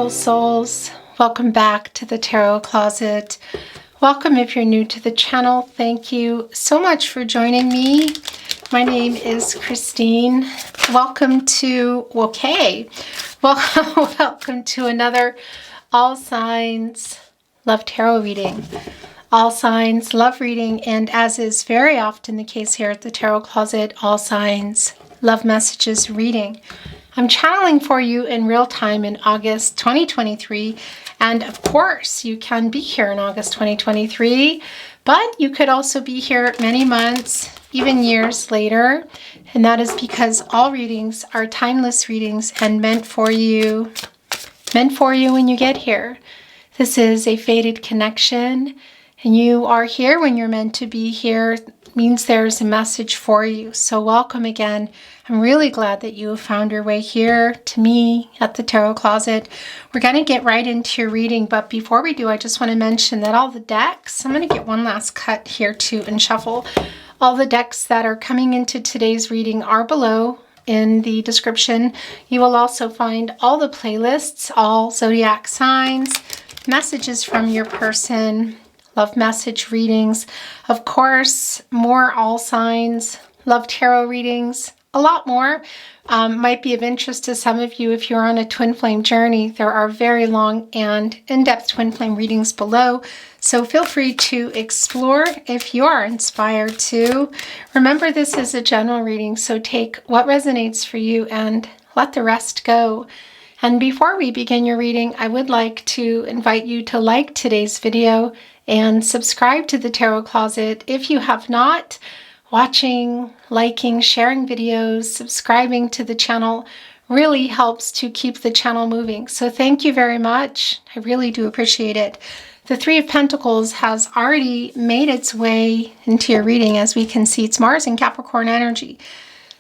beautiful souls. Welcome back to the Tarot Closet. Welcome if you're new to the channel. Thank you so much for joining me. My name is Christine. Welcome to, welcome to another All Signs Love Tarot reading. All Signs Love reading, and as is very often the case here at the Tarot Closet, All Signs Love Messages reading. I'm channeling for you in real time in August 2023, and of course you can be here in August 2023, but you could also be here many months, even years later, and that is because all readings are timeless readings and meant for you when you get here. This is a fated connection, and you are here when you're meant to be here. It means there's a message for you. So welcome again. I'm really glad that you have found your way here to me at the Tarot Closet. We're going to get right into your reading, but before we do, I just want to mention that all the decks, I'm going to get one last cut here too and shuffle. All the decks that are coming into today's reading are below in the description. You will also find all the playlists, all zodiac signs, messages from your person, love message readings, of course, more all signs, love tarot readings, a lot more. Might be of interest to some of you if you're on a twin flame journey. There are very long and in-depth twin flame readings below, so feel free to explore if you are inspired to. Remember, this is a general reading, so take what resonates for you and let the rest go. And before we begin your reading, I would like to invite you to like today's video and subscribe to the Tarot Closet if you have not. Watching, liking, sharing videos, subscribing to the channel really helps to keep the channel moving. So thank you very much. I really do appreciate it. The Three of Pentacles has already made its way into your reading. As we can see, it's Mars and Capricorn energy.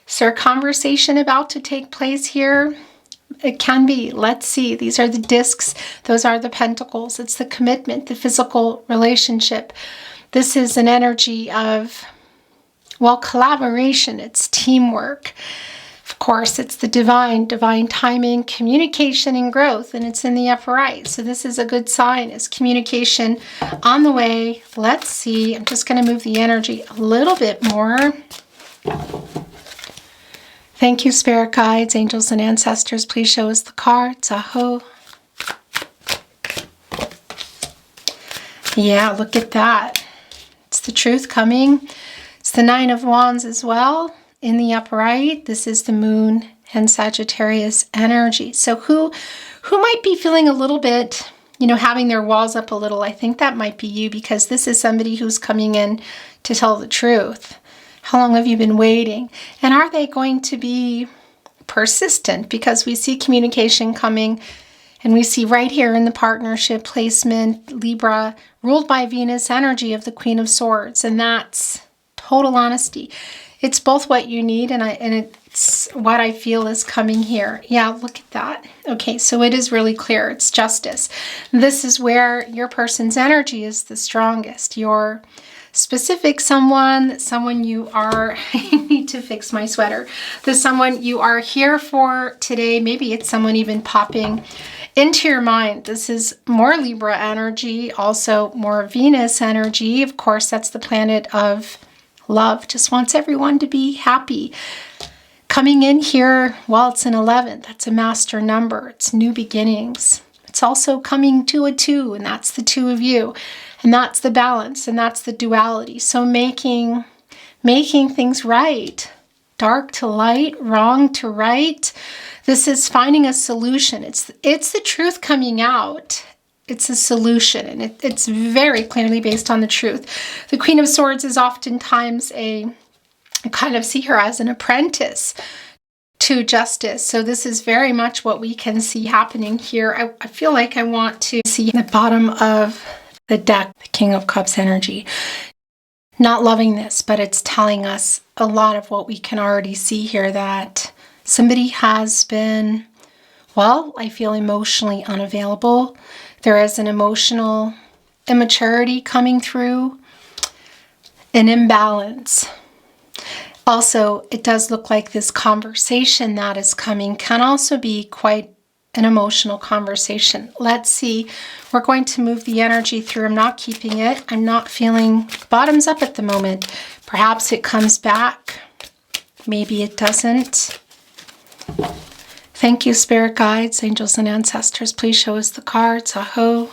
Is there a conversation about to take place here? It can be. Let's see. These are the discs. Those are the pentacles. It's the commitment, the physical relationship. This is an energy of, well, collaboration. It's teamwork. Of course, it's the divine timing, communication, and growth, and it's in the upper right. So this is a good sign. Is communication on the way? Let's see. I'm just going to move the energy a little bit more. Thank you, spirit guides, angels, and ancestors. Please show us the cards. Aho. Yeah, look at that. It's the truth coming. It's the Nine of Wands as well in the upper right. This is the Moon and Sagittarius energy. So who might be feeling a little bit, having their walls up a little? I think that might be you, because this is somebody who's coming in to tell the truth. How long have you been waiting? And are they going to be persistent? Because we see communication coming, and we see right here in the partnership placement, Libra, ruled by Venus energy of the Queen of Swords. And that's total honesty. It's both what you need and it's what I feel is coming here. Yeah, look at that. Okay, so it is really clear. It's justice. This is where your person's energy is the strongest. Your specific someone you are, I need to fix my sweater. The someone you are here for today, maybe it's someone even popping into your mind. This is more Libra energy, also more Venus energy. Of course, that's the planet of love. Just wants everyone to be happy. Coming in here, well, it's an 11. That's a master number. It's new beginnings. It's also coming to a 2, and that's the 2 of you. And that's the balance, and that's the duality. So making things right. Dark to light, wrong to right. This is finding a solution. It's the truth coming out. It's a solution, and it's very clearly based on the truth. The Queen of Swords is oftentimes I kind of see her as an apprentice to justice. So this is very much what we can see happening here. I feel like I want to see the bottom of the deck, the King of Cups energy. Not loving this, but it's telling us a lot of what we can already see here, that somebody has been, well, I feel emotionally unavailable. There is an emotional immaturity coming through, an imbalance. Also, it does look like this conversation that is coming can also be quite an emotional conversation. Let's see. We're going to move the energy through. I'm not keeping it. I'm not feeling bottoms up at the moment. Perhaps it comes back. Maybe it doesn't. Thank you, spirit guides, angels, and ancestors. Please show us the cards. Aho.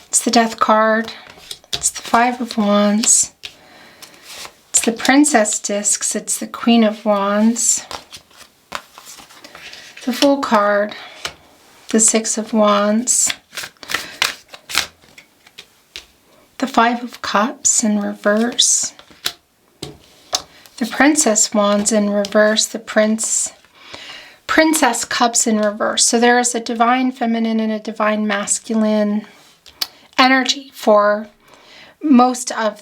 It's the Death card. It's the Five of Wands. It's the Princess discs. It's the Queen of Wands. The Fool card. The Six of Wands. The Five of Cups in reverse. The Princess Wands in reverse, the Princess Cups in reverse. So there is a divine feminine and a divine masculine energy for most of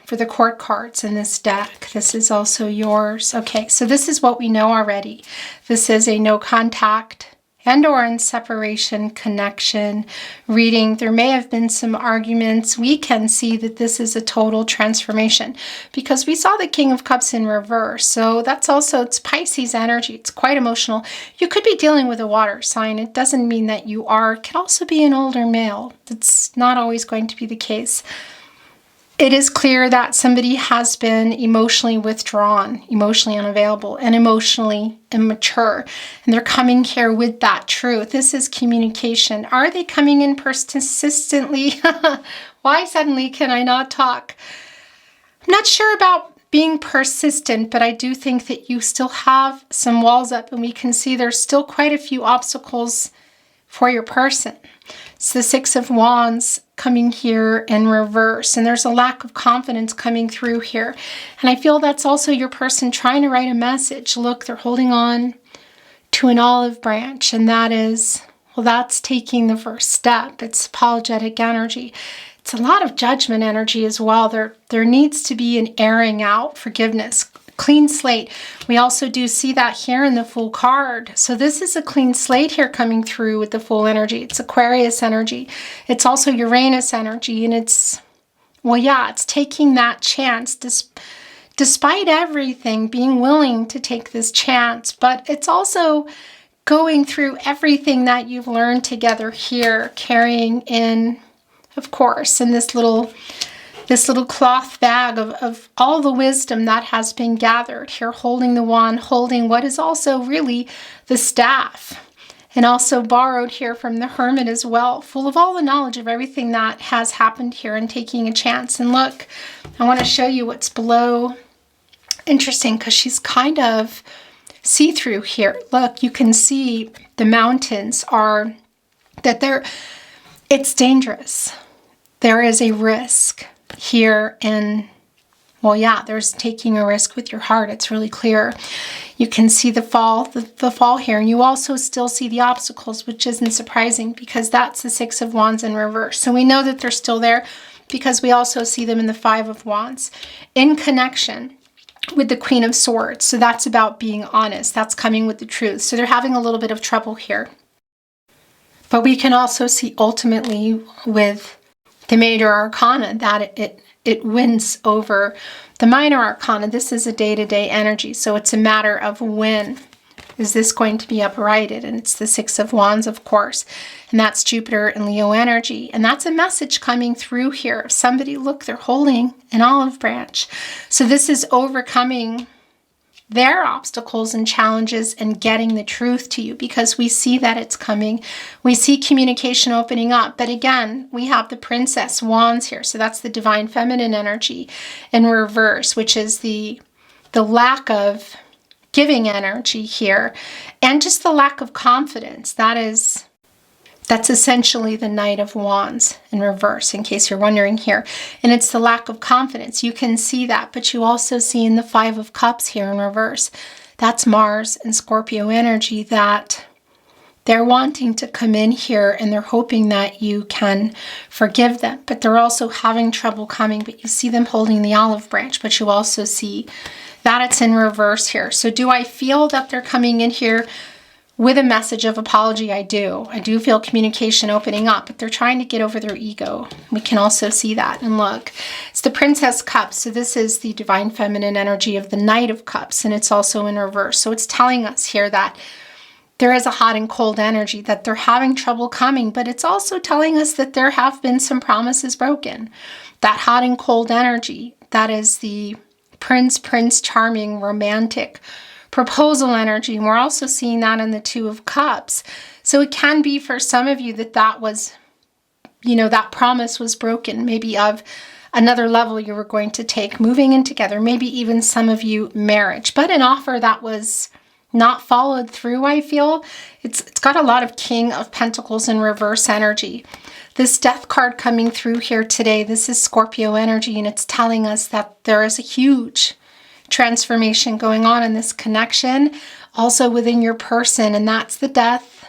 for the court cards in this deck. This is also yours. Okay, so this is what we know already. This is a no contact and or in separation connection reading. There may have been some arguments. We can see that this is a total transformation because we saw the King of Cups in reverse. So that's also, it's Pisces energy. It's quite emotional. You could be dealing with a water sign. It doesn't mean that you are. It could also be an older male. That's not always going to be the case. It is clear that somebody has been emotionally withdrawn, emotionally unavailable, and emotionally immature. And they're coming here with that truth. This is communication. Are they coming in persistently? Why suddenly can I not talk? I'm not sure about being persistent, but I do think that you still have some walls up, and we can see there's still quite a few obstacles for your person. It's the Six of Wands coming here in reverse, and there's a lack of confidence coming through here. And I feel that's also your person trying to write a message. Look, they're holding on to an olive branch, and that is, well, that's taking the first step. It's apologetic energy. It's a lot of judgment energy as well. There needs to be an airing out, forgiveness, clean slate. We also do see that here in the Fool card. So this is a clean slate here coming through with the Fool energy. It's Aquarius energy. It's also Uranus energy. And it's, well, yeah, it's taking that chance despite everything, being willing to take this chance. But it's also going through everything that you've learned together here, carrying in, of course, in this little cloth bag of all the wisdom that has been gathered here, holding the wand, holding what is also really the staff, and also borrowed here from the Hermit as well, full of all the knowledge of everything that has happened here and taking a chance. And look, I want to show you what's below. Interesting, because she's kind of see-through here. Look, you can see the mountains are, it's dangerous. There is a risk here, and well, yeah, there's taking a risk with your heart. It's really clear. You can see the fall here, and you also still see the obstacles, which isn't surprising because that's the Six of Wands in reverse. So we know that they're still there because we also see them in the Five of Wands in connection with the Queen of Swords. So that's about being honest. That's coming with the truth. So they're having a little bit of trouble here. But we can also see ultimately with the Major Arcana that it wins over the Minor Arcana. This is a day-to-day energy, so it's a matter of when is this going to be uprighted. And it's the Six of Wands, of course, and that's Jupiter and Leo energy. And that's a message coming through here. Somebody, look, they're holding an olive branch. So this is overcoming their obstacles and challenges and getting the truth to you, because we see that it's coming. We see communication opening up. But again, we have the Princess Wands here. So that's the divine feminine energy in reverse, which is the lack of giving energy here, and just the lack of confidence. That's essentially the Knight of Wands in reverse, in case you're wondering here. And it's the lack of confidence. You can see that, but you also see in the Five of Cups here in reverse, that's Mars and Scorpio energy, that they're wanting to come in here and they're hoping that you can forgive them, but they're also having trouble coming. But you see them holding the olive branch, but you also see that it's in reverse here. So do I feel that they're coming in here with a message of apology. I do feel communication opening up, but they're trying to get over their ego. We can also see that. And look, it's the Princess Cups. So this is the divine feminine energy of the Knight of Cups, and it's also in reverse. So it's telling us here that there is a hot and cold energy, that they're having trouble coming, but it's also telling us that there have been some promises broken. That hot and cold energy, that is the Prince Charming, romantic proposal energy. And we're also seeing that in the Two of Cups. So it can be for some of you that was, that promise was broken, maybe of another level you were going to take, moving in together, maybe even some of you marriage, but an offer that was not followed through. I feel it's got a lot of King of Pentacles in reverse energy. This Death card coming through here today, this is Scorpio energy, and it's telling us that there is a huge transformation going on in this connection, also within your person, and that's the death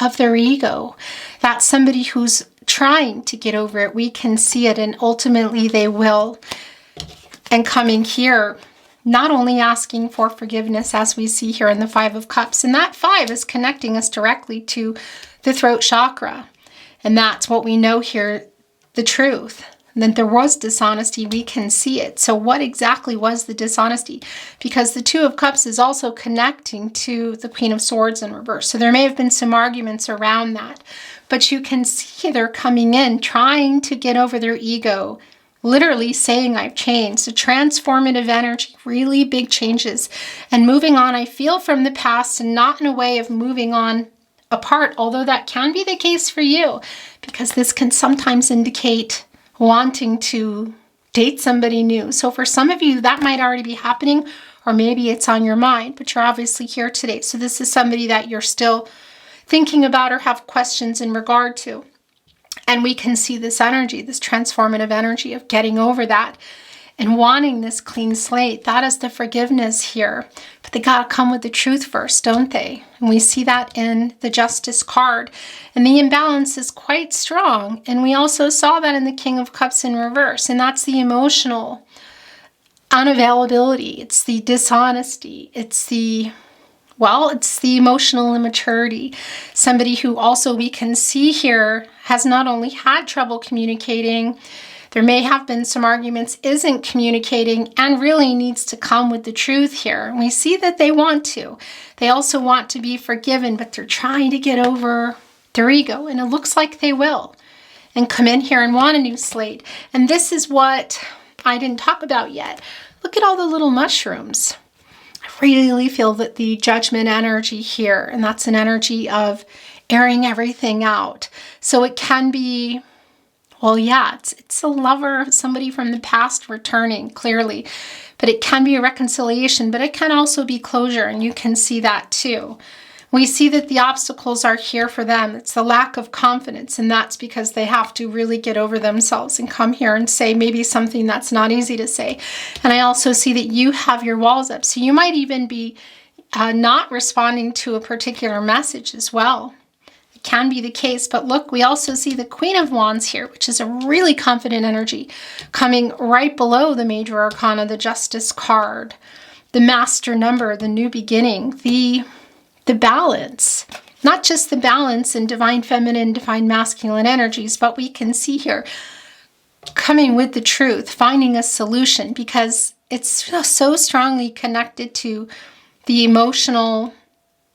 of their ego. That's somebody who's trying to get over it. We can see it, and ultimately they will. And coming here, not only asking for forgiveness, as we see here in the Five of Cups, and that 5 is connecting us directly to the throat chakra. And that's what we know here, the truth. That there was dishonesty, we can see it. So what exactly was the dishonesty? Because the Two of Cups is also connecting to the Queen of Swords in reverse. So there may have been some arguments around that. But you can see they're coming in, trying to get over their ego, literally saying, I've changed. A transformative energy, really big changes. And moving on, I feel, from the past, and not in a way of moving on apart, although that can be the case for you, because this can sometimes indicate wanting to date somebody new. So for some of you, that might already be happening, or maybe it's on your mind, but you're obviously here today. So this is somebody that you're still thinking about or have questions in regard to. And we can see this energy, this transformative energy of getting over that and wanting this clean slate. That is the forgiveness here. But they got to come with the truth first, don't they? And we see that in the Justice card. And the imbalance is quite strong. And we also saw that in the King of Cups in reverse. And that's the emotional unavailability. It's the dishonesty. It's the emotional immaturity. Somebody who also we can see here has not only had trouble communicating, there may have been some arguments, isn't communicating, and really needs to come with the truth here. And we see that they want to. They also want to be forgiven, but they're trying to get over their ego. And it looks like they will. And come in here and want a new slate. And this is what I didn't talk about yet. Look at all the little mushrooms. I really feel that the Judgment energy here, and that's an energy of airing everything out. So it can be, it's a lover, somebody from the past returning, clearly. But it can be a reconciliation, but it can also be closure, and you can see that too. We see that the obstacles are here for them. It's the lack of confidence, and that's because they have to really get over themselves and come here and say maybe something that's not easy to say. And I also see that you have your walls up, so you might even be not responding to a particular message as well. It can be the case, but look, we also see the Queen of Wands here, which is a really confident energy, coming right below the Major Arcana, the Justice card, the Master number, the new beginning, the balance. Not just the balance in divine feminine, divine masculine energies, but we can see here coming with the truth, finding a solution, because it's so strongly connected to the emotional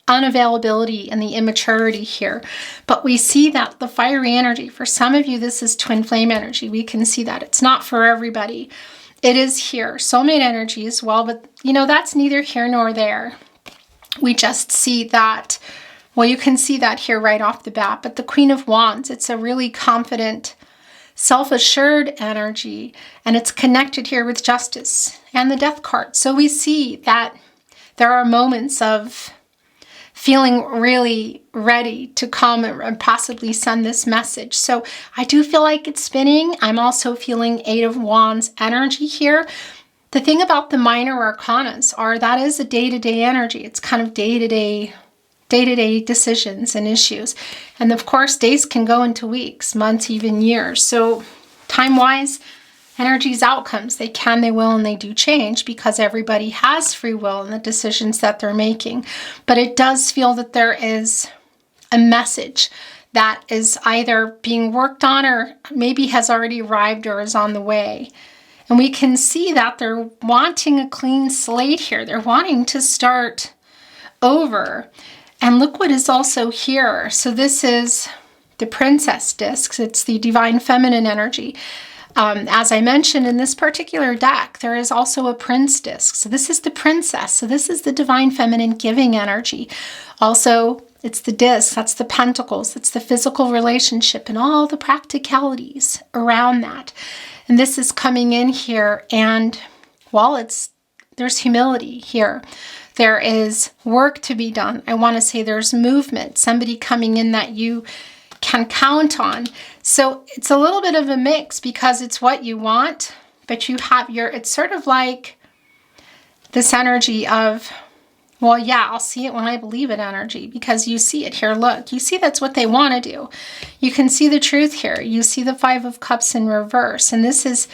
unavailability and the immaturity here. But we see that the fiery energy, for some of you, this is twin flame energy. We can see that it's not for everybody. It is here. Soulmate energy as well, but that's neither here nor there. We just see that, you can see that here right off the bat. But the Queen of Wands, it's a really confident, self-assured energy, and it's connected here with Justice and the Death card. So we see that there are moments of feeling really ready to come and possibly send this message. So I do feel like it's spinning. I'm also feeling Eight of Wands energy here. The thing about the minor arcanas are that is a day-to-day energy. It's kind of day-to-day decisions and issues. And of course, days can go into weeks, months, even years. So time-wise, Energy's outcomes, they can, they will, and they do change because everybody has free will in the decisions that they're making. But it does feel that there is a message that is either being worked on or maybe has already arrived or is on the way. And we can see that they're wanting a clean slate here. They're wanting to start over. And look what is also here. So this is the princess discs. It's the divine feminine energy. As I mentioned in this particular deck, there is also a prince disc. So this is the princess. So this is the divine feminine giving energy. Also, it's the disc, that's the pentacles, it's the physical relationship and all the practicalities around that. And this is coming in here, and while there's humility here, there is work to be done. I want to say there's movement, somebody coming in that you can count on. So it's a little bit of a mix because it's what you want, but you have it's sort of like this energy of, well, yeah, I'll see it when I believe it energy, because you see it here. Look, you see that's what they want to do. You can see the truth here. You see the Five of Cups in reverse. And this is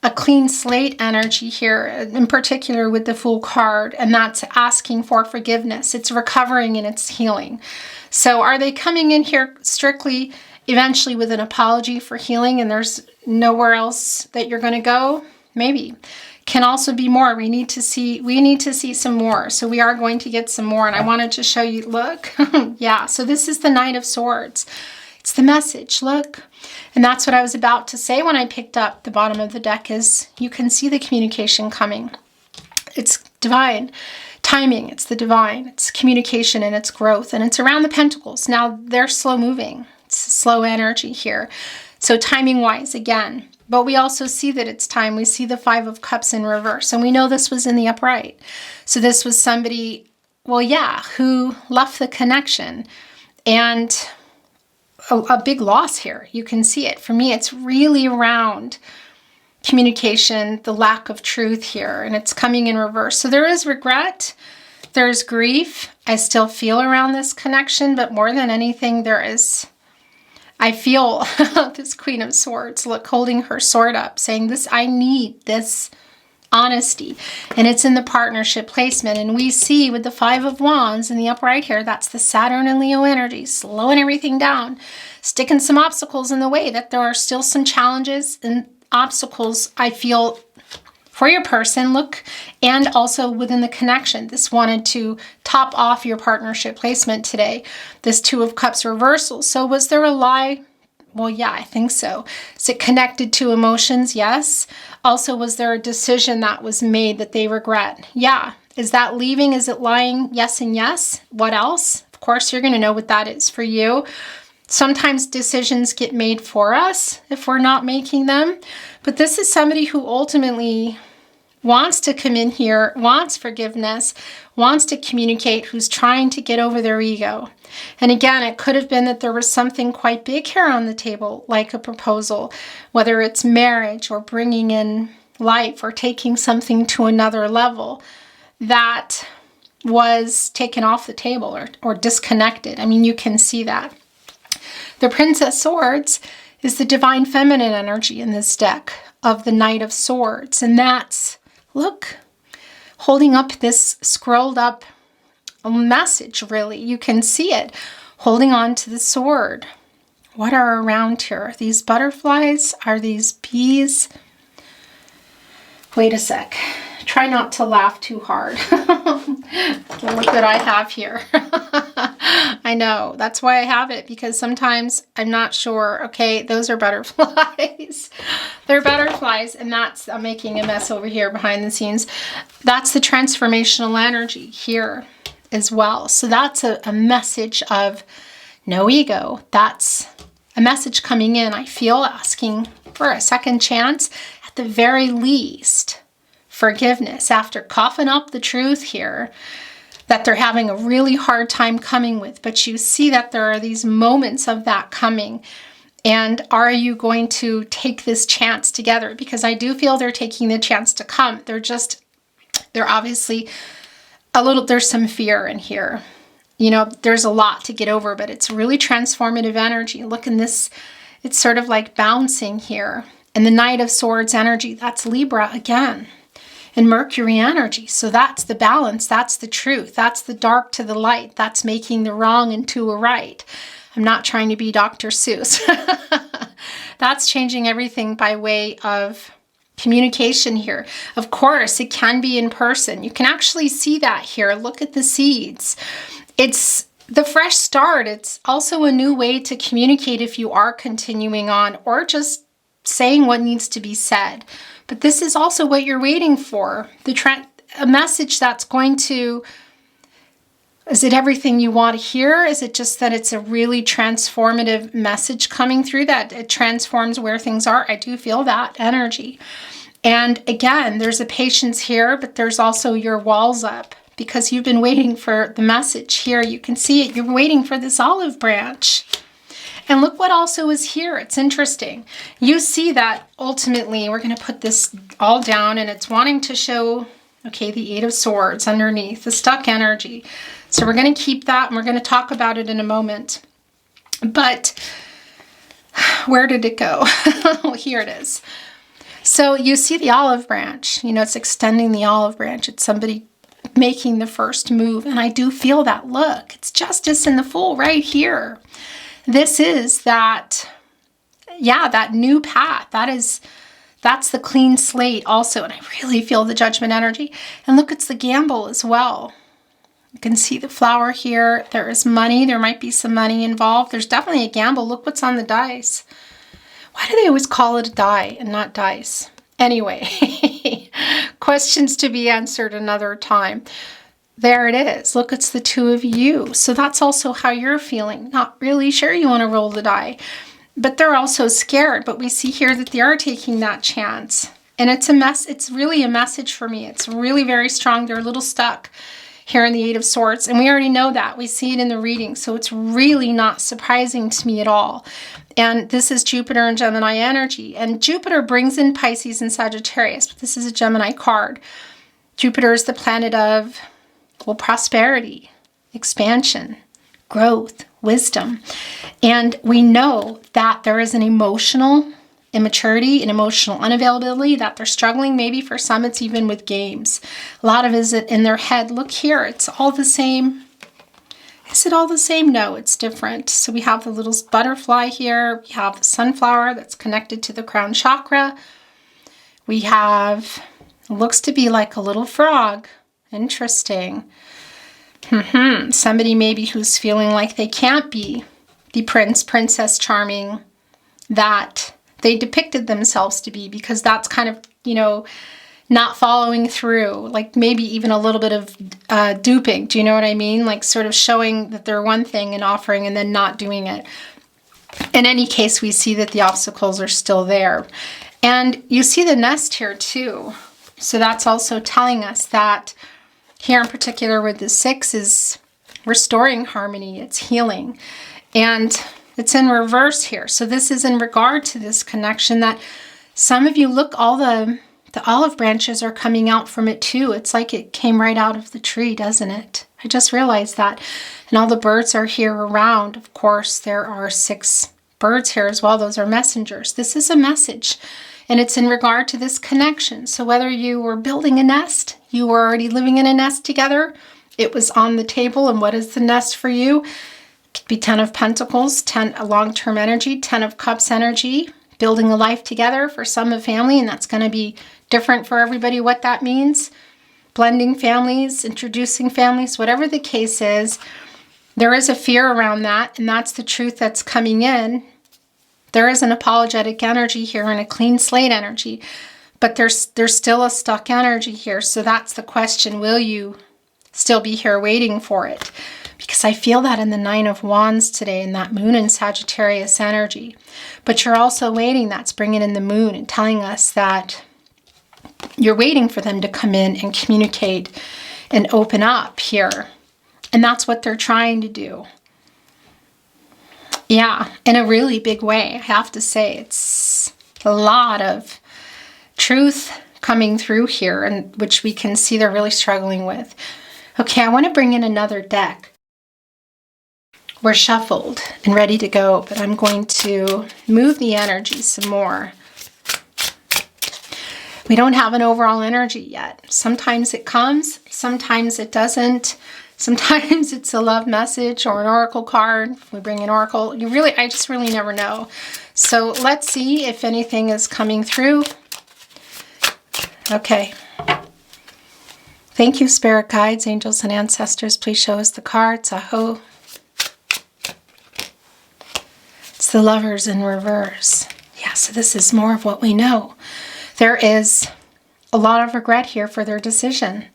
a clean slate energy here, in particular with the Fool card. And that's asking for forgiveness. It's recovering and it's healing. So are they coming in here strictly eventually with an apology for healing and there's nowhere else that you're going to go? Maybe. Can also be more. We need to see some more. So we are going to get some more. And I wanted to show you, look, yeah. So this is the Knight of Swords. It's the message, look. And that's what I was about to say when I picked up the bottom of the deck is you can see the communication coming. It's divine timing. It's the divine. It's communication and it's growth. And it's around the pentacles. Now they're slow moving. It's slow energy here. So timing wise, again. But we also see that it's time. We see the Five of Cups in reverse. And we know this was in the upright. So this was somebody, well, yeah, who left the connection. And a big loss here. You can see it. For me, it's really around communication, the lack of truth here. And it's coming in reverse. So there is regret. There's grief. I still feel around this connection. But more than anything, I feel this Queen of Swords, look, holding her sword up, saying this, I need this honesty. And it's in the partnership placement. And we see with the Five of Wands in the upright here, that's the Saturn and Leo energy, slowing everything down, sticking some obstacles in the way, that there are still some challenges and obstacles, I feel, for your person, look, and also within the connection. This wanted to top off your partnership placement today. This Two of Cups reversal. So was there a lie? Well, yeah, I think so. Is it connected to emotions? Yes. Also, was there a decision that was made that they regret? Yeah. Is that leaving? Is it lying? Yes and yes. What else? Of course, you're going to know what that is for you. Sometimes decisions get made for us if we're not making them. But this is somebody who ultimately wants to come in here, wants forgiveness, wants to communicate, who's trying to get over their ego. And again, it could have been that there was something quite big here on the table, like a proposal, whether it's marriage or bringing in life or taking something to another level that was taken off the table or disconnected. I mean, you can see that. The Princess Swords is the divine feminine energy in this deck of the Knight of Swords. And that's, look, holding up this scrolled up message, really. You can see it, holding on to the sword. What are around here? Are these butterflies? Are these bees? Wait a sec. Try not to laugh too hard. Look what I have here. I know, that's why I have it, because sometimes I'm not sure. Okay, those are butterflies. They're butterflies, and I'm making a mess over here behind the scenes. That's the transformational energy here as well. So that's a message of no ego. That's a message coming in, I feel, asking for a second chance, at the very least. Forgiveness after coughing up the truth here that they're having a really hard time coming with. But you see that there are these moments of that coming. And are you going to take this chance together? Because I do feel they're taking the chance to come. They're obviously there's some fear in here. You know, there's a lot to get over, but it's really transformative energy. Look in this, it's sort of like bouncing here. And the Knight of Swords energy, that's Libra again. And Mercury energy. So that's the balance. That's the truth. That's the dark to the light. That's making the wrong into a right. I'm not trying to be Dr. Seuss. That's changing everything by way of communication here. Of course, it can be in person. You can actually see that here. Look at the seeds. It's the fresh start. It's also a new way to communicate if you are continuing on or just saying what needs to be said. But this is also what you're waiting for. A message that's going to... Is it everything you want to hear? Is it just that it's a really transformative message coming through, that it transforms where things are? I do feel that energy. And again, there's a patience here, but there's also your walls up because you've been waiting for the message here. You can see it. You're waiting for this olive branch. And look what also is here. It's interesting. You see that ultimately, we're going to put this all down, and it's wanting to show, okay, the Eight of Swords underneath, the stuck energy. So we're going to keep that, and we're going to talk about it in a moment. But where did it go? Well, here it is. So you see the olive branch. You know, it's extending the olive branch. It's somebody making the first move. And I do feel that. Look, it's justice in the Fool right here. This is that, yeah, that new path. That's the clean slate also. And I really feel the Judgment energy. And look, it's the gamble as well. You can see the flower here. There is money. There might be some money involved. There's definitely a gamble. Look what's on the dice. Why do they always call it a die and not dice? Anyway, questions to be answered another time. There it is. Look, it's the two of you. So that's also how you're feeling. Not really sure you want to roll the die. But they're also scared. But we see here that they are taking that chance. And it's really a message for me. It's really very strong. They're a little stuck here in the Eight of Swords. And we already know that. We see it in the reading. So it's really not surprising to me at all. And this is Jupiter and Gemini energy. And Jupiter brings in Pisces and Sagittarius. But this is a Gemini card. Jupiter is the planet of, well, prosperity, expansion, growth, wisdom. And we know that there is an emotional immaturity and emotional unavailability, that they're struggling. Maybe for some, it's even with games. A lot of it is in their head. Look here, it's all the same. Is it all the same? No, it's different. So we have the little butterfly here. We have the sunflower that's connected to the crown chakra. We have, it looks to be like a little frog. Interesting. Somebody maybe who's feeling like they can't be the princess charming that they depicted themselves to be, because that's kind of, you know, not following through, like maybe even a little bit of duping. Do you know what I mean? Like sort of showing that they're one thing and offering and then not doing it. In any case, we see that the obstacles are still there. And you see the nest here too. So that's also telling us that here in particular with the 6 is restoring harmony. It's healing. And it's in reverse here. So this is in regard to this connection that some of you, look, all the olive branches are coming out from it too. It's like it came right out of the tree, doesn't it? I just realized that. And all the birds are here around. Of course, there are 6 birds here as well. Those are messengers. This is a message. And it's in regard to this connection. So whether you were building a nest, you were already living in a nest together, it was on the table. And what is the nest for you? It could be 10 of Pentacles, 10 a long-term energy, 10 of Cups energy, building a life together for some, a family, and that's going to be different for everybody what that means. Blending families, introducing families, whatever the case is, there is a fear around that, and that's the truth that's coming in. There is an apologetic energy here and a clean slate energy, but there's still a stuck energy here. So that's the question. Will you still be here waiting for it? Because I feel that in the 9 of Wands today, in that Moon and Sagittarius energy. But you're also waiting. That's bringing in the Moon and telling us that you're waiting for them to come in and communicate and open up here. And that's what they're trying to do. Yeah, in a really big way, I have to say. It's a lot of truth coming through here, and which we can see they're really struggling with. Okay, I want to bring in another deck. We're shuffled and ready to go, but I'm going to move the energy some more. We don't have an overall energy yet. Sometimes it comes, sometimes it doesn't. Sometimes it's a love message or an oracle card. If we bring an oracle, I just really never know. So let's see if anything is coming through. Okay. Thank you, spirit guides, angels, and ancestors. Please show us the cards. Aho. It's the Lovers in reverse. Yeah, so this is more of what we know. There is a lot of regret here for their decision.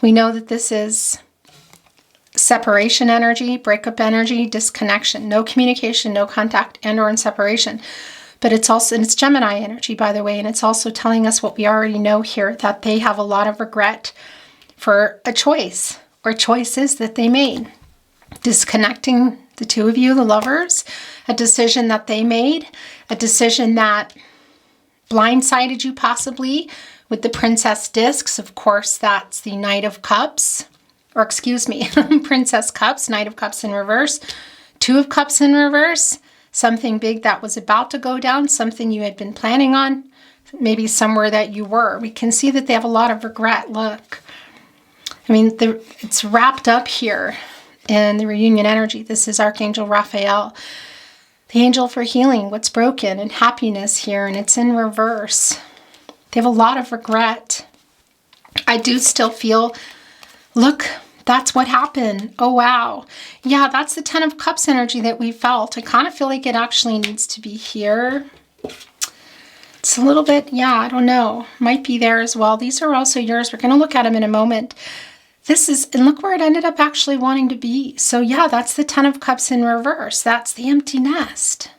We know that this is separation energy, breakup energy, disconnection, no communication, no contact, and or in separation. But it's also, and it's Gemini energy, by the way, and it's also telling us what we already know here, that they have a lot of regret for a choice or choices that they made. Disconnecting the two of you, the lovers, a decision that they made, a decision that blindsided you possibly with the Princess Discs. Of course, that's the Knight of Cups. Or excuse me, Princess Cups, Knight of Cups in reverse, Two of Cups in reverse, something big that was about to go down, something you had been planning on, maybe somewhere that you were. We can see that they have a lot of regret. Look, I mean, it's wrapped up here in the reunion energy. This is Archangel Raphael, the angel for healing, what's broken, and happiness here, and it's in reverse. They have a lot of regret. I do still feel, look, that's what happened. Oh, wow. Yeah, that's the Ten of Cups energy that we felt. I kind of feel like it actually needs to be here. It's a little bit, yeah, I don't know. Might be there as well. These are also yours. We're going to look at them in a moment. This is, and look where it ended up actually wanting to be. So yeah, that's the Ten of Cups in reverse. That's the empty nest.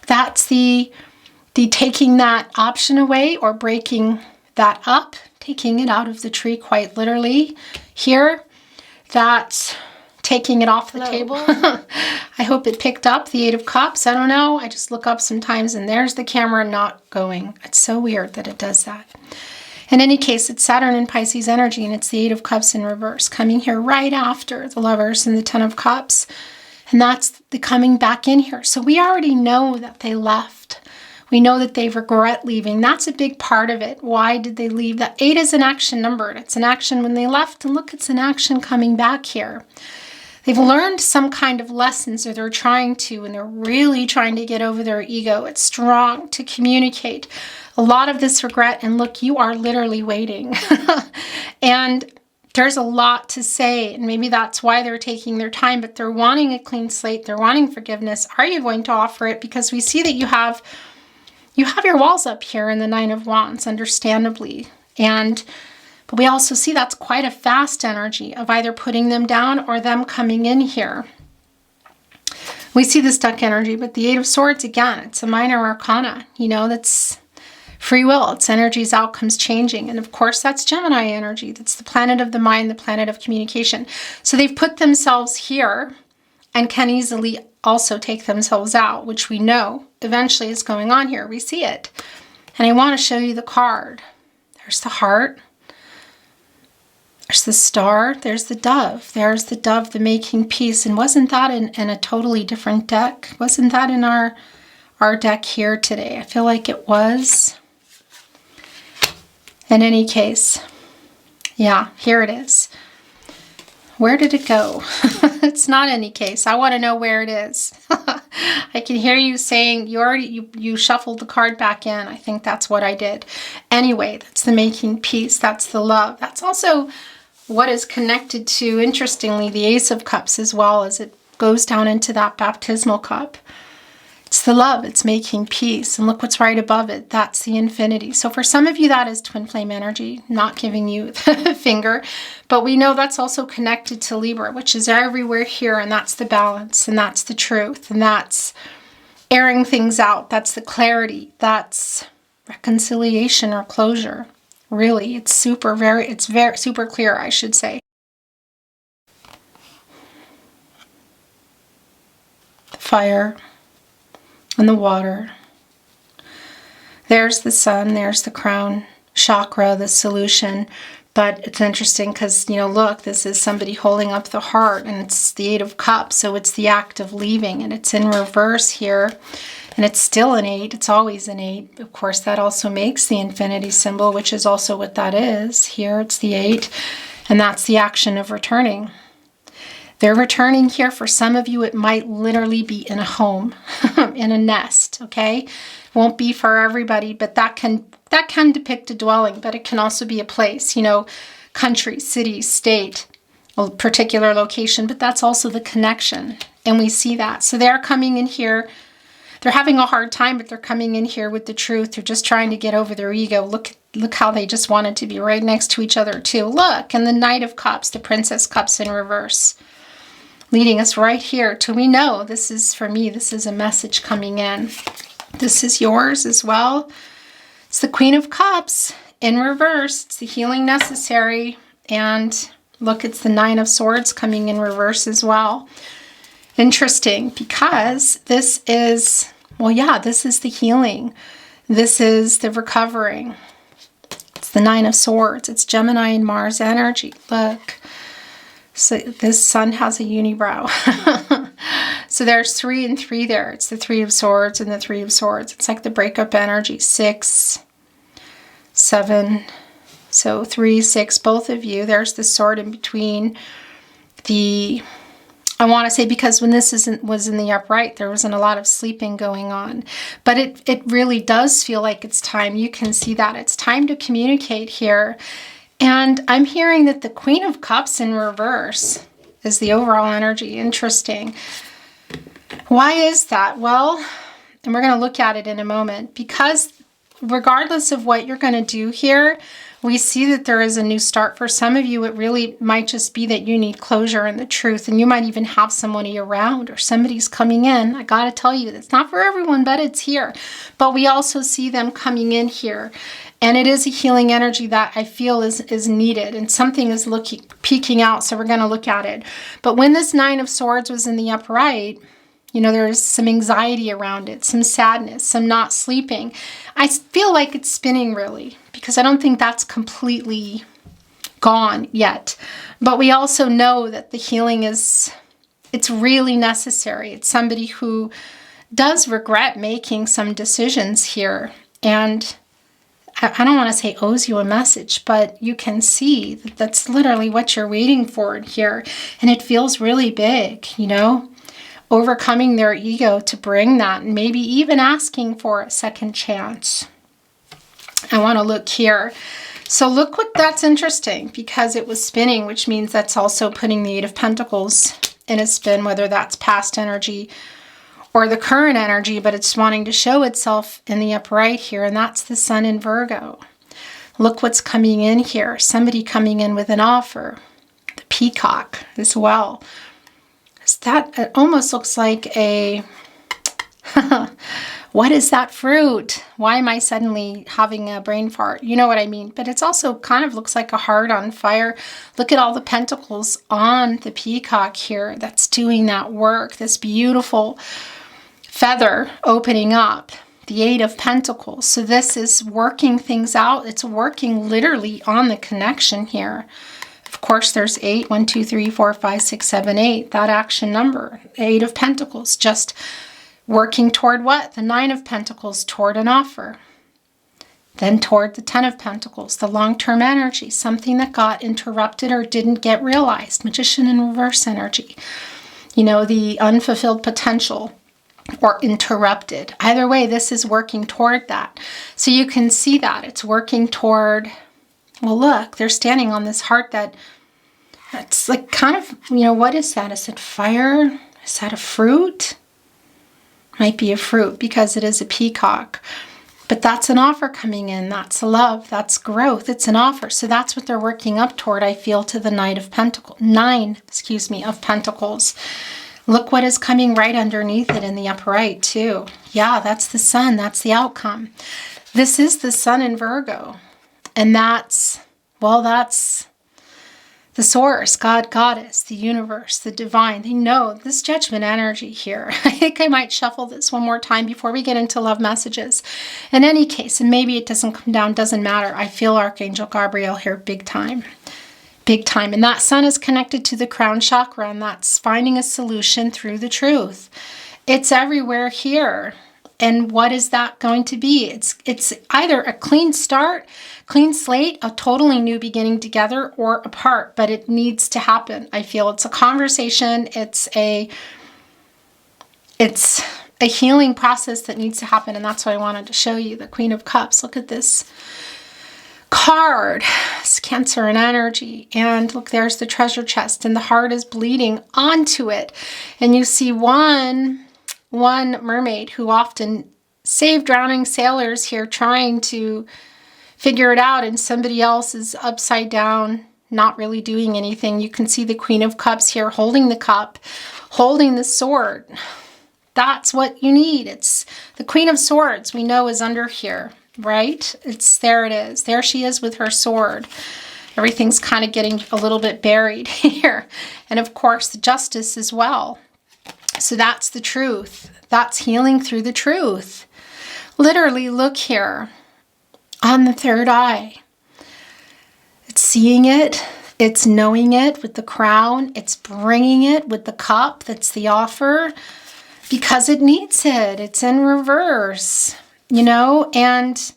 That's the taking that option away or breaking that up, taking it out of the tree quite literally. Here, that's taking it off the table. I hope it picked up the Eight of Cups. I don't know. I just look up sometimes and there's the camera not going. It's so weird that it does that. In any case, it's Saturn and Pisces energy, and it's the Eight of Cups in reverse, coming here right after the Lovers and the Ten of Cups. And that's the coming back in here. So we already know that they left. We know that they regret leaving. That's a big part of it. Why did they leave? That 8 is an action number. It's an action when they left. And look, it's an action coming back here. They've learned some kind of lessons, or they're trying to, and they're really trying to get over their ego. It's strong to communicate. A lot of this regret, and look, you are literally waiting. And there's a lot to say, and maybe that's why they're taking their time, but they're wanting a clean slate. They're wanting forgiveness. Are you going to offer it? Because we see that you have your walls up here in the Nine of Wands, understandably. But we also see that's quite a fast energy of either putting them down or them coming in here. We see the stuck energy, but the Eight of Swords, again, it's a minor arcana. You know, that's free will. It's energies, outcomes changing. And of course, that's Gemini energy. That's the planet of the mind, the planet of communication. So they've put themselves here and can easily also take themselves out, which we know eventually is going on here. We see it. And I want to show you the card. There's the heart. There's the star. There's the dove. There's the dove, the making peace. And wasn't that in a totally different deck? Wasn't that in our deck here today? I feel like it was. In any case, yeah, here it is. Where did it go? It's not any case. I want to know where it is. I can hear you saying you shuffled the card back in. I think that's what I did. Anyway, that's the making peace. That's the love. That's also what is connected to, interestingly, the Ace of Cups as well, as it goes down into that baptismal cup. It's the love. It's making peace. And look what's right above it. That's the infinity. So for some of you, that is twin flame energy, not giving you the finger. But we know that's also connected to Libra, which is everywhere here. And that's the balance. And that's the truth. And that's airing things out. That's the clarity. That's reconciliation or closure. Really, it's very super clear, I should say. The fire. And the water. There's the sun, there's the crown chakra, the solution. But it's interesting because, you know, look, this is somebody holding up the heart, and it's the Eight of Cups, so it's the act of leaving, and it's in reverse here. And it's still an 8. It's always an 8. Of course, that also makes the infinity symbol, which is also what that is. Here, it's the 8. And that's the action of returning. They're returning here. For some of you, it might literally be in a home, in a nest, okay? Won't be for everybody, but that can depict a dwelling, but it can also be a place, you know, country, city, state, a particular location, but that's also the connection. And we see that. So they're coming in here. They're having a hard time, but they're coming in here with the truth. They're just trying to get over their ego. Look how they just wanted to be right next to each other too. Look, and the Knight of Cups, the Princess Cups in reverse, leading us right here to, we know this is, for me, this is a message coming in. This is yours as well. It's the Queen of Cups in reverse. It's the healing necessary. And look, it's the Nine of Swords coming in reverse as well. Interesting, because this is, well, yeah, this is the healing. This is the recovering. It's the Nine of Swords. It's Gemini and Mars energy. Look. So this sun has a unibrow. So there's 3 and 3 there. It's the 3 of Swords and the 3 of Swords. It's like the breakup energy. 6, 7. So 3, 6, both of you. There's the sword in between. I want to say, because when this was in the upright, there wasn't a lot of sleeping going on. But it really does feel like it's time. You can see that. It's time to communicate here. And I'm hearing that the Queen of Cups in reverse is the overall energy. Interesting. Why is that? Well, and we're going to look at it in a moment, because regardless of what you're going to do here, we see that there is a new start. For some of you, it really might just be that you need closure and the truth, and you might even have somebody around or somebody's coming in. I got to tell you, it's not for everyone, but it's here. But we also see them coming in here. And it is a healing energy that I feel is needed, and something is peeking out, so we're going to look at it. But when this Nine of Swords was in the upright, you know, there's some anxiety around it, some sadness, some not sleeping. I feel like it's spinning, really, because I don't think that's completely gone yet. But we also know that the healing it's really necessary. It's somebody who does regret making some decisions here, and I don't want to say owes you a message, but you can see that that's literally what you're waiting for here. And it feels really big, you know, overcoming their ego to bring that, and maybe even asking for a second chance. I want to look here. So look what, that's interesting, because it was spinning, which means that's also putting the Eight of Pentacles in a spin, whether that's past energy or the current energy, but it's wanting to show itself in the upright here, and that's the Sun in Virgo. Look what's coming in here. Somebody coming in with an offer. The Peacock as well. It almost looks like a... What is that fruit? Why am I suddenly having a brain fart? You know what I mean? But it's also kind of looks like a heart on fire. Look at all the pentacles on the peacock here that's doing that work. This beautiful feather opening up. The Eight of Pentacles. So this is working things out. It's working literally on the connection here. Of course, there's 8. 1, 2, 3, 4, 5, 6, 7, 8. That action number. Eight of Pentacles. Just working toward what? The Nine of Pentacles, toward an offer. Then toward the 10 of Pentacles, the long-term energy, something that got interrupted or didn't get realized. Magician in reverse energy. You know, the unfulfilled potential or interrupted. Either way, this is working toward that. So you can see that. It's working toward, well, look, they're standing on this heart that's like kind of, you know, what is that? Is it fire? Is that a fruit? Might be a fruit because it is a peacock, but that's an offer coming in. That's love. That's growth. It's an offer. So that's what they're working up toward, I feel, to the Nine of Pentacles. Look what is coming right underneath it in the upright too. Yeah, that's the Sun. That's the outcome. This is the Sun in Virgo, and that's the source, God, Goddess, the universe, the divine. They know this judgment energy here. I think I might shuffle this one more time before we get into love messages. In any case, and maybe it doesn't come down, doesn't matter. I feel Archangel Gabriel here big time. Big time. And that Sun is connected to the crown chakra, and that's finding a solution through the truth. It's everywhere here. And what is that going to be? It's either a clean start, clean slate, a totally new beginning together, or apart, but it needs to happen. I feel it's a conversation. It's a healing process that needs to happen. And that's what I wanted to show you. The Queen of Cups. Look at this card. It's Cancer and energy. And look, there's the treasure chest, and the heart is bleeding onto it. And you see one mermaid who often saved drowning sailors here, trying to figure it out, and somebody else is upside down, not really doing anything. You can see the Queen of Cups here holding the cup, holding the sword. That's what you need. It's the Queen of Swords we know is under here, right? There it is. There she is with her sword. Everything's kind of getting a little bit buried here. And of course, the Justice as well. So that's the truth. That's healing through the truth. Literally, look here on the third eye. It's seeing it. It's knowing it with the crown. It's bringing it with the cup. That's the offer because it needs it. It's in reverse, you know, and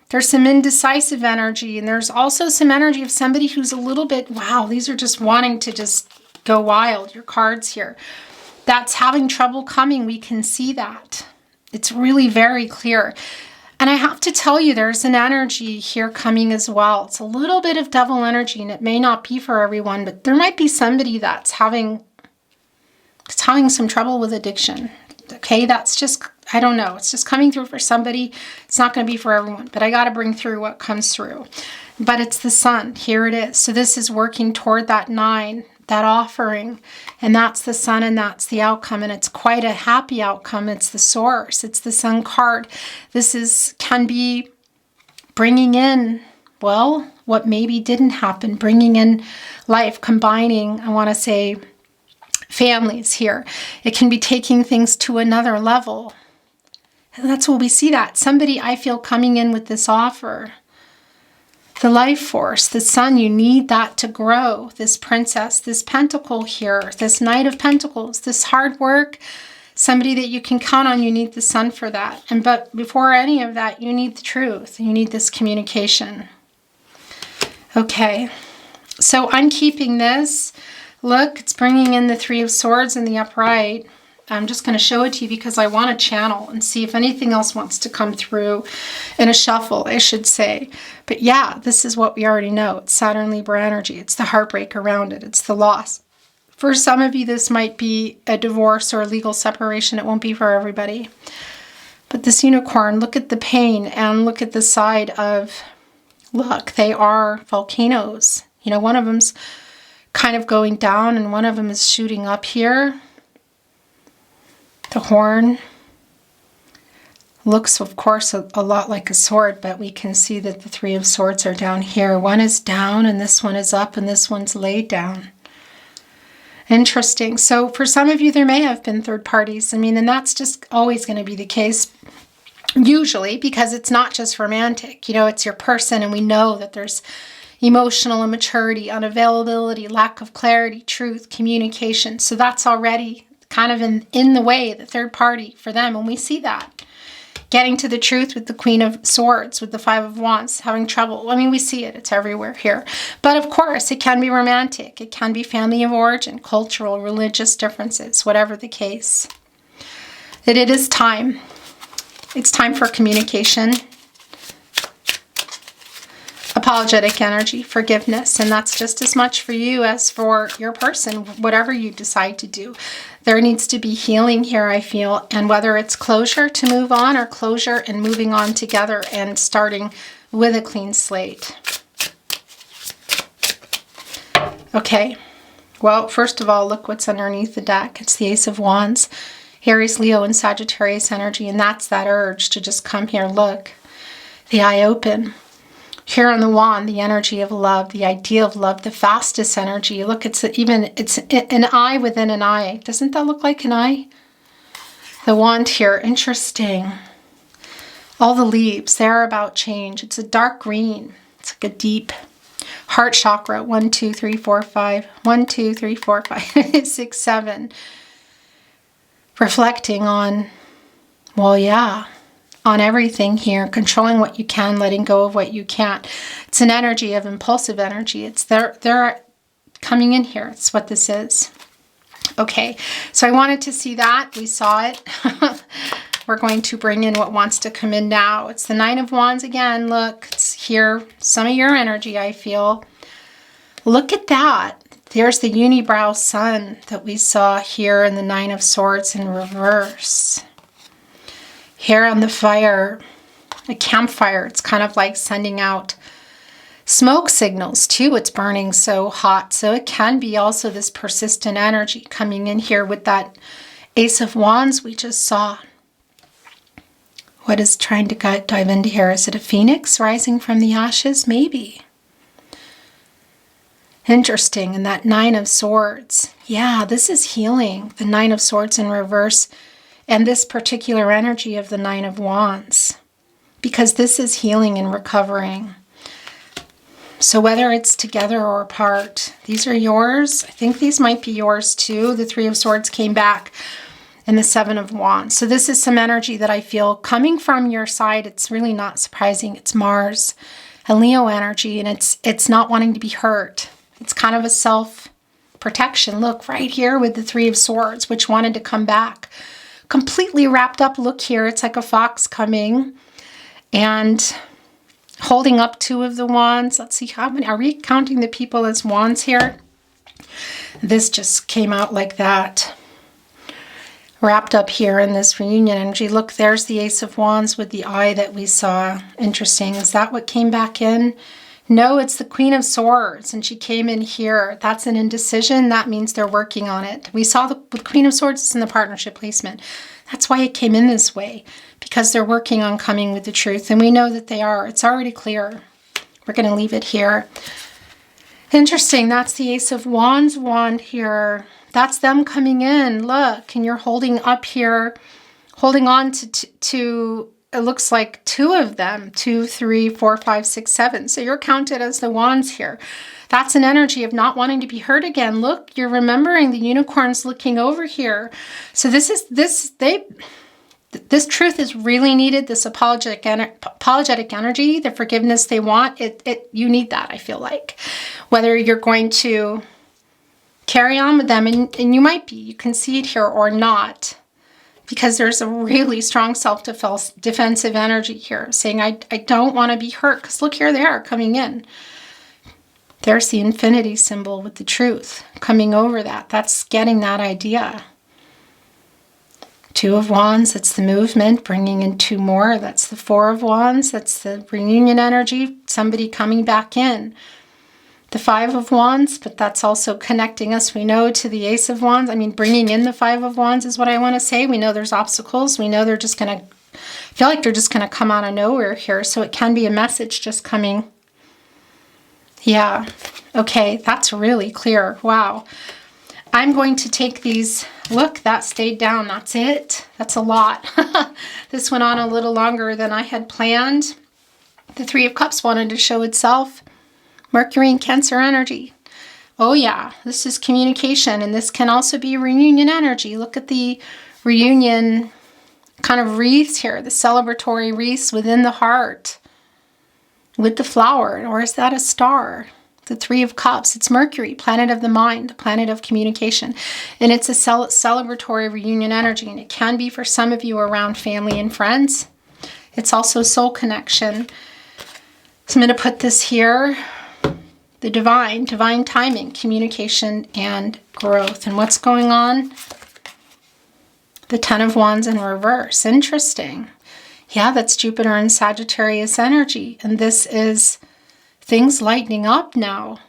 there's some indecisive energy. And there's also some energy of somebody who's a little bit, wow, these are just wanting to just go wild. Your cards here. That's having trouble coming. We can see that. It's really very clear. And I have to tell you, there's an energy here coming as well. It's a little bit of devil energy, and it may not be for everyone, but there might be somebody that's having some trouble with addiction. Okay, that's just, I don't know. It's just coming through for somebody. It's not going to be for everyone, but I got to bring through what comes through. But it's the Sun. Here it is. So this is working toward that 9. That offering, and that's the Sun, and that's the outcome, and it's quite a happy outcome. It's the source. It's the Sun card. This can be bringing in, well, what maybe didn't happen, bringing in life, combining, I want to say, families here. It can be taking things to another level, and that's what we see. That somebody, I feel, coming in with this offer. The life force, the Sun, you need that to grow. This Princess, this Pentacle here, this Knight of Pentacles, this hard work, somebody that you can count on, you need the Sun for that. But before any of that, you need the truth. You need this communication. Okay, so I'm keeping this. Look, it's bringing in the 3 of Swords in the upright. I'm just going to show it to you because I want to channel and see if anything else wants to come through in a shuffle, I should say. But yeah, this is what we already know. It's Saturn Libra energy. It's the heartbreak around it. It's the loss. For some of you, this might be a divorce or a legal separation. It won't be for everybody. But this unicorn, look at the pain and look at the side of, look, they are volcanoes. You know, one of them's kind of going down and one of them is shooting up here. The horn looks, of course, a lot like a sword, but we can see that the 3 of Swords are down here. One is down, and this one is up, and this one's laid down. Interesting. So for some of you, there may have been third parties. I mean, and that's just always going to be the case, usually, because it's not just romantic. You know, it's your person, and we know that there's emotional immaturity, unavailability, lack of clarity, truth, communication. So that's already kind of in the way, the third party for them. And we see that. Getting to the truth with the Queen of Swords, with the 5 of Wands, having trouble. I mean, we see it. It's everywhere here. But of course, it can be romantic. It can be family of origin, cultural, religious differences, whatever the case. That it is time. It's time for communication. Apologetic energy, forgiveness, and that's just as much for you as for your person, whatever you decide to do. There needs to be healing here, I feel, and whether it's closure to move on or closure and moving on together and starting with a clean slate. Okay, well, first of all, look what's underneath the deck. It's the Ace of Wands, Aries, Leo, and Sagittarius energy, and that's that urge to just come here, look, the eye open. Here on the wand, the energy of love, the idea of love, the fastest energy. Look, it's an eye within an eye. Doesn't that look like an eye? The wand here, interesting. All the leaves, they're about change. It's a dark green. It's like a deep heart chakra. 1, 2, 3, 4, 5. 1, 2, 3, 4, 5, 6, 7. Reflecting on Well, yeah, on everything here, controlling what you can, letting go of what you can't. It's an energy of impulsive energy. It's they're coming in here. It's what this is. Okay, so I wanted to see that. We saw it. We're going to bring in what wants to come in now. It's the Nine of Wands again. Look, it's here. Some of your energy, I feel. Look at that. There's the unibrow sun that we saw here in the Nine of Swords in reverse. Here on the fire, a campfire. It's kind of like sending out smoke signals too. It's burning so hot. So it can be also this persistent energy coming in here with that Ace of Wands we just saw. What is trying to dive into here? Is it a phoenix rising from the ashes? Maybe. Interesting. And that Nine of Swords. Yeah, this is healing. The Nine of Swords in reverse. And this particular energy of the Nine of Wands. Because this is healing and recovering. So whether it's together or apart, these are yours. I think these might be yours too. The Three of Swords came back. And the Seven of Wands. So this is some energy that I feel coming from your side. It's really not surprising. It's Mars and Leo energy, and it's not wanting to be hurt. It's kind of a self-protection. Look, right here with the Three of Swords, which wanted to come back. Completely wrapped up. Look here. It's like a fox coming and holding up Two of the Wands. Let's see, how many, are we counting the people as wands here? This just came out like that. Wrapped up here in this reunion energy. Look, there's the Ace of Wands with the eye that we saw. Interesting. Is that what came back in? No, it's the Queen of Swords, and she came in here. That's an indecision. That means they're working on it. We saw the Queen of Swords is in the partnership placement. That's why it came in this way, because they're working on coming with the truth, and we know that they are. It's already clear. We're going to leave it here. Interesting. That's the Ace of Wands wand here. That's them coming in. Look, and you're holding up here, holding on to it looks like two of them. 2, 3, 4, 5, 6, 7. So you're counted as the wands here. That's an energy of not wanting to be hurt again. Look, you're remembering the unicorns looking over here. So this truth is really needed. This apologetic energy, the forgiveness they want. You need that. I feel like, whether you're going to carry on with them, and you might be, you can see it here, or not, because there's a really strong self-defensive energy here saying, I don't want to be hurt, because look, here they are coming in. There's the infinity symbol with the truth coming over that. That's getting that idea. Two of Wands, that's the movement, bringing in two more. That's the Four of Wands, that's the reunion energy, somebody coming back in. The Five of Wands, but that's also connecting us, we know, to the Ace of Wands. I mean, bringing in the Five of Wands is what I want to say. We know there's obstacles. We know they're just going to, feel like they're just going to come out of nowhere here. So it can be a message just coming. Yeah. Okay. That's really clear. Wow. I'm going to take these. Look, that stayed down. That's it. That's a lot. This went on a little longer than I had planned. The Three of Cups wanted to show itself. Mercury and Cancer energy. Oh yeah, this is communication, and this can also be reunion energy. Look at the reunion kind of wreaths here, the celebratory wreaths within the heart with the flower. Or is that a star? The Three of Cups. It's Mercury, planet of the mind, the planet of communication. And it's a celebratory reunion energy, and it can be for some of you around family and friends. It's also soul connection. So I'm going to put this here. The divine timing, communication, and growth. And what's going on? The Ten of Wands in reverse. Interesting. Yeah, that's Jupiter and Sagittarius energy. And this is things lightening up now.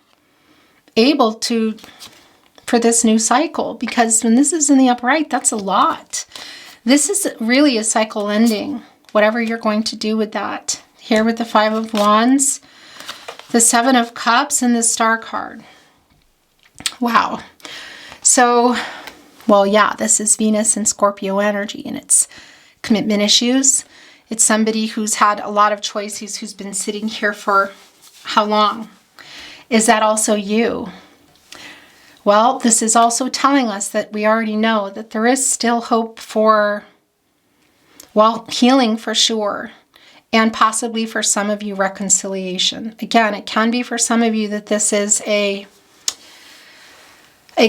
Able to, for this new cycle. Because when this is in the upright, that's a lot. This is really a cycle ending. Whatever you're going to do with that. Here with the Five of Wands. The Seven of Cups and the Star card. Wow. So, well, yeah, this is Venus and Scorpio energy, and it's commitment issues. It's somebody who's had a lot of choices, who's been sitting here for how long? Is that also you? Well, this is also telling us that we already know that there is still hope for Well, healing for sure. And possibly for some of you, reconciliation. Again, it can be for some of you that this is a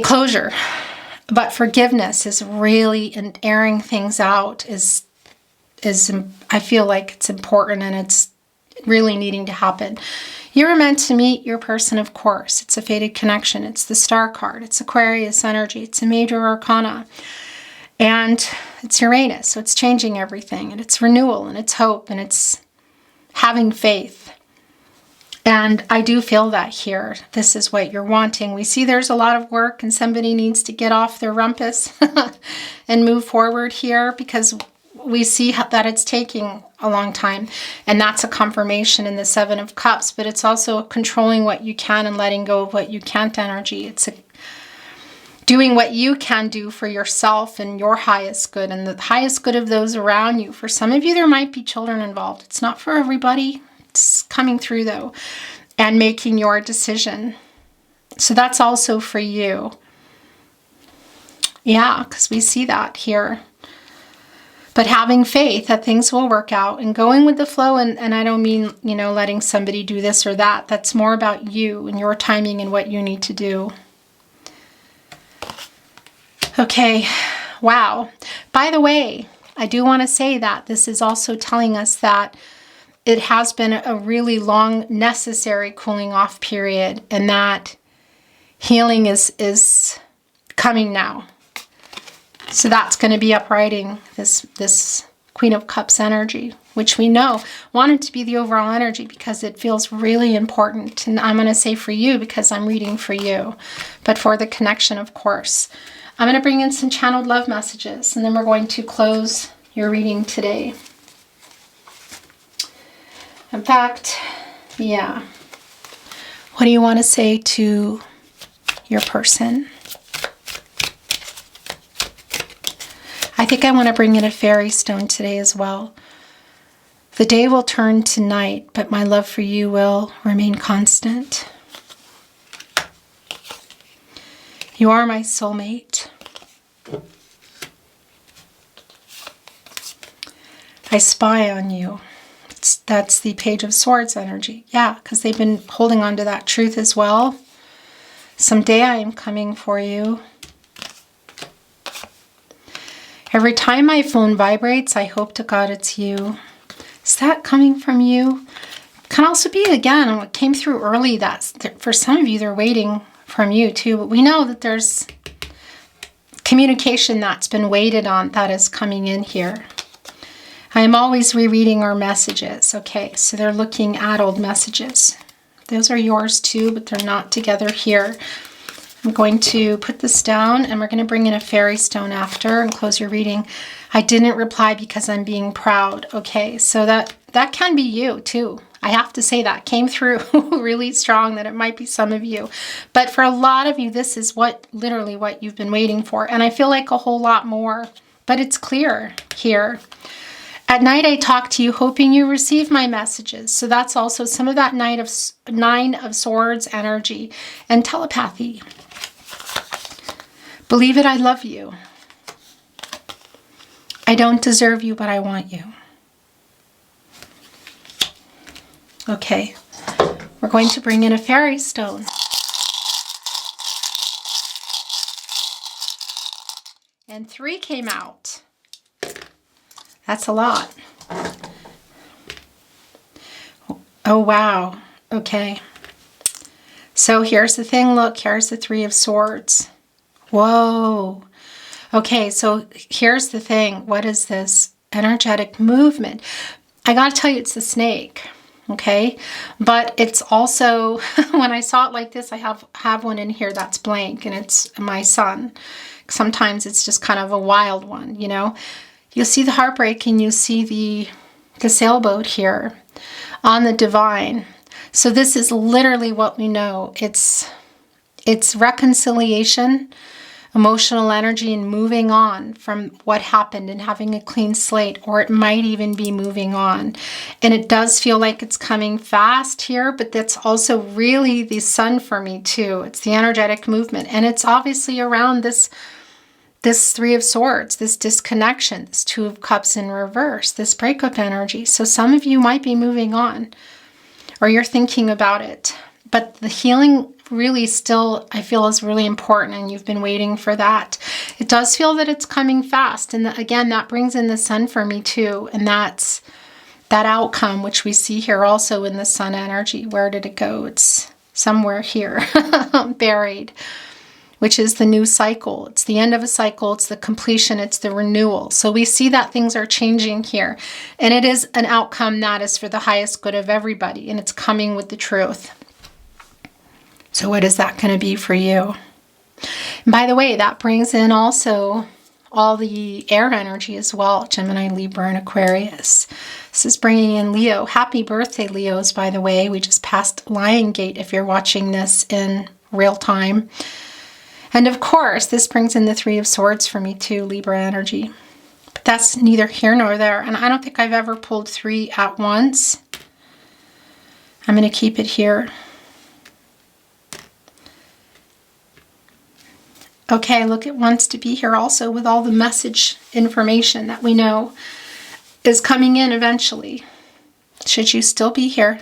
closure. But forgiveness is really, and airing things out is I feel like it's important, and it's really needing to happen. You're meant to meet your person, of course. It's a fated connection. It's the star card. It's Aquarius energy. It's a major arcana. And it's Uranus, so it's changing everything. And it's renewal, and it's hope, and it's having faith. And I do feel that here. This is what you're wanting. We see there's a lot of work, and somebody needs to get off their rumpus and move forward here, because we see that it's taking a long time. And that's a confirmation in the Seven of Cups. But it's also controlling what you can and letting go of what you can't energy. It's doing what you can do for yourself and your highest good and the highest good of those around you. For some of you, there might be children involved. It's not for everybody. It's coming through, though, and making your decision. So that's also for you. Yeah, because we see that here. But having faith that things will work out and going with the flow. And I don't mean, letting somebody do this or that. That's more about you and your timing and what you need to do. Okay. Wow. By the way, I do want to say that this is also telling us that it has been a really long, necessary cooling off period, and that healing is coming now. So that's going to be uprighting this Queen of Cups energy, which we know wanted to be the overall energy because it feels really important. And I'm going to say for you because I'm reading for you, but for the connection, of course. I'm going to bring in some channeled love messages, and then we're going to close your reading today. In fact, yeah. What do you want to say to your person? I think I want to bring in a fairy stone today as well. The day will turn to night, but my love for you will remain constant. You are my soulmate. I spy on you. That's the Page of Swords energy. Yeah, because they've been holding on to that truth as well. Someday I am coming for you. Every time my phone vibrates, I hope to God it's you. Is that coming from you? Can also be, again, what came through early, that for some of you, they're waiting from you too. But we know that there's communication that's been waited on that is coming in here. I am always rereading our messages. Okay, so they're looking at old messages. Those are yours too, but they're not together here. I'm going to put this down, and we're going to bring in a fairy stone after and close your reading. I didn't reply because I'm being proud. Okay, so that can be you too. I have to say that came through really strong, that it might be some of you. But for a lot of you, this is literally what you've been waiting for. And I feel like a whole lot more, but it's clear here. At night, I talk to you hoping you receive my messages. So that's also some of that Nine of Swords energy and telepathy. Believe it, I love you. I don't deserve you, but I want you. Okay, we're going to bring in a fairy stone. And 3 came out. That's a lot. Oh, wow. Okay. So here's the thing. Look, here's the 3 of Swords. Whoa. Okay, so here's the thing. What is this? Energetic movement. I got to tell you, it's the snake. Okay, but it's also, when I saw it like this, I have one in here that's blank, and it's my son. Sometimes it's just kind of a wild one, You'll see the heartbreak, and you see the sailboat here on the divine. So this is literally what we know. It's reconciliation, emotional energy, and moving on from what happened and having a clean slate, or it might even be moving on. And it does feel like it's coming fast here, but that's also really the sun for me too. It's the energetic movement, and it's obviously around this this Three of Swords, this disconnection, this Two of Cups in reverse, this breakup energy. So some of you might be moving on, or you're thinking about it. But the healing really still, I feel, is really important, and you've been waiting for that. It does feel that it's coming fast. And again, that brings in the Sun for me too. And that's that outcome, which we see here also in the Sun energy. Where did it go? It's somewhere here, buried, which is the new cycle. It's the end of a cycle. It's the completion. It's the renewal. So we see that things are changing here. And it is an outcome that is for the highest good of everybody. And it's coming with the truth. So what is that going to be for you? And by the way, that brings in also all the air energy as well. Gemini, Libra, and Aquarius. This is bringing in Leo. Happy birthday, Leos, by the way. We just passed Lion Gate if you're watching this in real time. And of course, this brings in the Three of Swords for me too, Libra energy. But that's neither here nor there. And I don't think I've ever pulled three at once. I'm going to keep it here. Okay, look, it wants to be here also with all the message information that we know is coming in eventually. Should you still be here?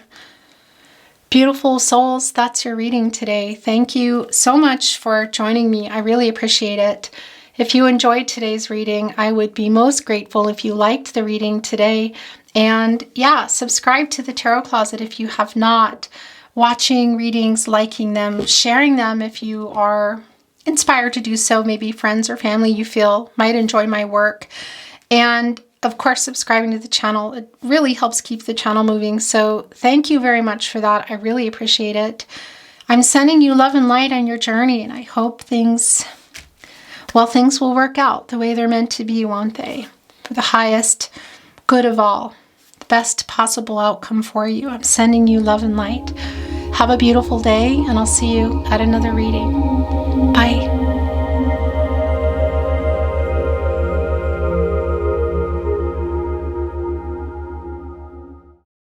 Beautiful souls, that's your reading today. Thank you so much for joining me. I really appreciate it. If you enjoyed today's reading, I would be most grateful if you liked the reading today. And yeah, subscribe to the Tarot Closet if you have not. Watching readings, liking them, sharing them if you are inspired to do so. Maybe friends or family you feel might enjoy my work. And of course, subscribing to the channel. It really helps keep the channel moving. So thank you very much for that. I really appreciate it. I'm sending you love and light on your journey, and I hope things will work out the way they're meant to be, won't they? For the highest good of all, the best possible outcome for you. I'm sending you love and light. Have a beautiful day, and I'll see you at another reading. Bye.